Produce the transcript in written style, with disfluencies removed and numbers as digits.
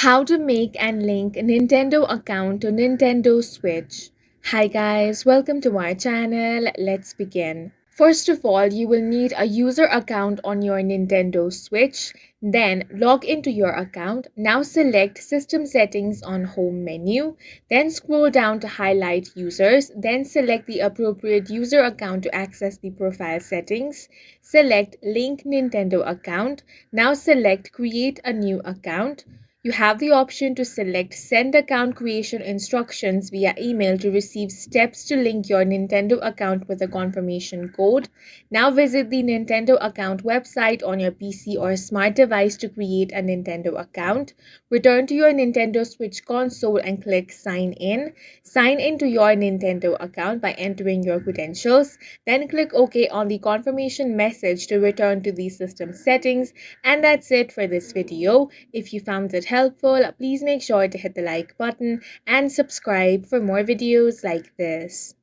How to make and link a Nintendo account to Nintendo Switch. Hi guys, welcome to our channel. Let's begin. First of all, you will need a user account on your Nintendo Switch. Then log into your account. Now select System Settings on Home menu. Then scroll down to highlight Users. Then select the appropriate user account to access the profile settings. Select Link Nintendo account. Now select Create a new account. You have the option to select Send account creation instructions via email to receive steps to link your Nintendo account with a confirmation code. Now visit the Nintendo account website on your PC or smart device to create a Nintendo account. Return to your Nintendo Switch console and click Sign In. Sign into your Nintendo account by entering your credentials. Then click OK on the confirmation message to return to the system settings. And that's it for this video. If you found it helpful, please make sure to hit the like button and subscribe for more videos like this.